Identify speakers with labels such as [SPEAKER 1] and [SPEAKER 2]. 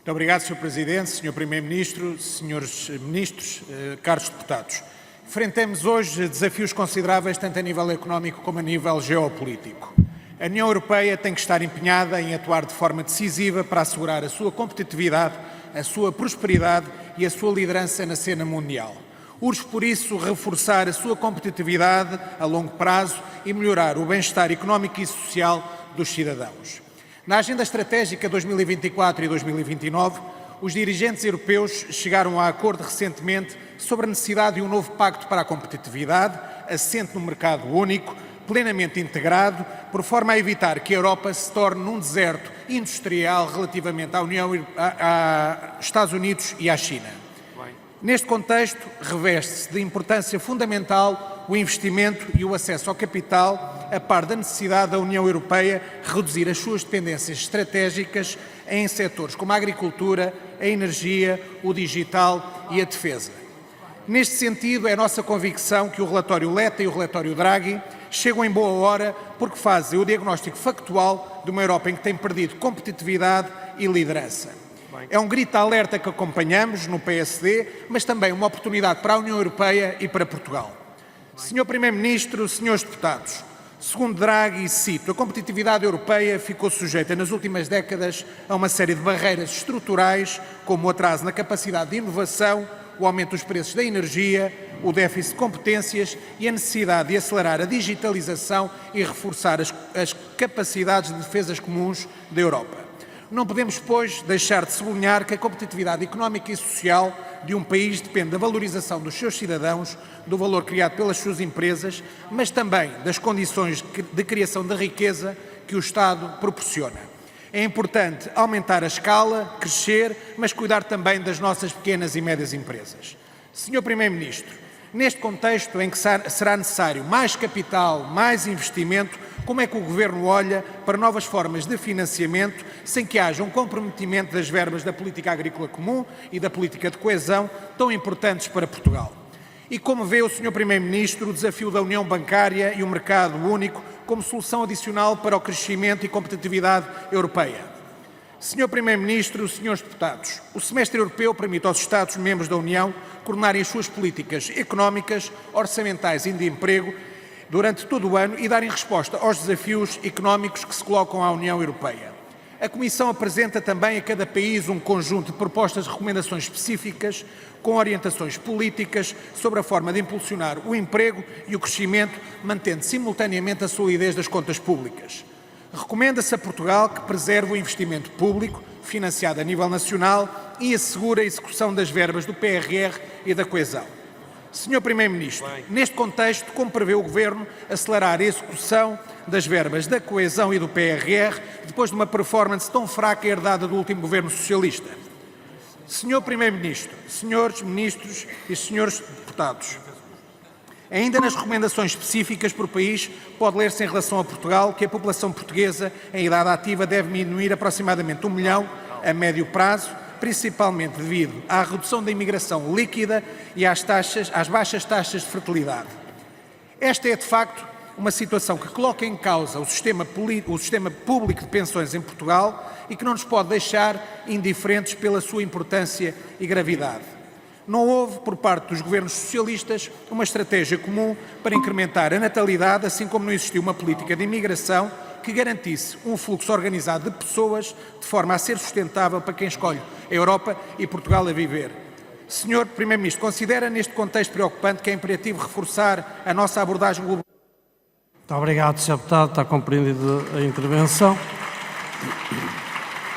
[SPEAKER 1] Muito obrigado, Sr. Presidente, Sr. Primeiro-Ministro, Srs. Ministros, caros deputados. Enfrentamos hoje desafios consideráveis tanto a nível económico como a nível geopolítico. A União Europeia tem que estar empenhada em atuar de forma decisiva para assegurar a sua competitividade, a sua prosperidade e a sua liderança na cena mundial. Urge, por isso, reforçar a sua competitividade a longo prazo e melhorar o bem-estar económico e social dos cidadãos. Na Agenda Estratégica 2024 e 2029, os dirigentes europeus chegaram a acordo recentemente sobre a necessidade de um novo pacto para a competitividade, assente no mercado único, plenamente integrado, por forma a evitar que a Europa se torne num deserto industrial relativamente à aos Estados Unidos e à China. Neste contexto, reveste-se de importância fundamental o investimento e o acesso ao capital, a par da necessidade da União Europeia reduzir as suas dependências estratégicas em setores como a agricultura, a energia, o digital e a defesa. Neste sentido, é a nossa convicção que o relatório Letta e o relatório Draghi chegam em boa hora porque fazem o diagnóstico factual de uma Europa em que tem perdido competitividade e liderança. É um grito de alerta que acompanhamos no PSD, mas também uma oportunidade para a União Europeia e para Portugal. Sr. Primeiro-Ministro, senhores deputados, segundo Draghi, cito, a competitividade europeia ficou sujeita nas últimas décadas a uma série de barreiras estruturais, como o atraso na capacidade de inovação, o aumento dos preços da energia, o déficit de competências e a necessidade de acelerar a digitalização e reforçar as capacidades de defesas comuns da Europa. Não podemos, pois, deixar de sublinhar que a competitividade económica e social de um país depende da valorização dos seus cidadãos, do valor criado pelas suas empresas, mas também das condições de criação da riqueza que o Estado proporciona. É importante aumentar a escala, crescer, mas cuidar também das nossas pequenas e médias empresas. Sr. Primeiro-Ministro, neste contexto em que será necessário mais capital, mais investimento, como é que o Governo olha para novas formas de financiamento sem que haja um comprometimento das verbas da política agrícola comum e da política de coesão tão importantes para Portugal? E como vê o Sr. Primeiro-Ministro o desafio da União Bancária e o mercado único como solução adicional para o crescimento e competitividade europeia? Sr. Primeiro-Ministro, senhores deputados, o semestre europeu permite aos Estados-membros da União coordenarem as suas políticas económicas, orçamentais e de emprego durante todo o ano e darem resposta aos desafios económicos que se colocam à União Europeia. A Comissão apresenta também a cada país um conjunto de propostas de recomendações específicas com orientações políticas sobre a forma de impulsionar o emprego e o crescimento, mantendo simultaneamente a solidez das contas públicas. Recomenda-se a Portugal que preserve o investimento público, financiado a nível nacional, e assegure a execução das verbas do PRR e da coesão. Sr. Primeiro-Ministro, neste contexto, como prevê o Governo acelerar a execução das verbas da coesão e do PRR, depois de uma performance tão fraca herdada do último Governo socialista? Sr. Primeiro-Ministro, senhores Ministros e senhores deputados, ainda nas recomendações específicas por país, pode ler-se em relação a Portugal que a população portuguesa em idade ativa deve diminuir aproximadamente 1 milhão a médio prazo, principalmente devido à redução da imigração líquida e às baixas taxas de fertilidade. Esta é, de facto, uma situação que coloca em causa o sistema público de pensões em Portugal e que não nos pode deixar indiferentes pela sua importância e gravidade. Não houve, por parte dos governos socialistas, uma estratégia comum para incrementar a natalidade, assim como não existiu uma política de imigração que garantisse um fluxo organizado de pessoas de forma a ser sustentável para quem escolhe a Europa e Portugal a viver. Sr. Primeiro-Ministro, considera neste contexto preocupante que é imperativo reforçar a nossa abordagem global?
[SPEAKER 2] Muito obrigado, Sr. Deputado. Está compreendida a intervenção.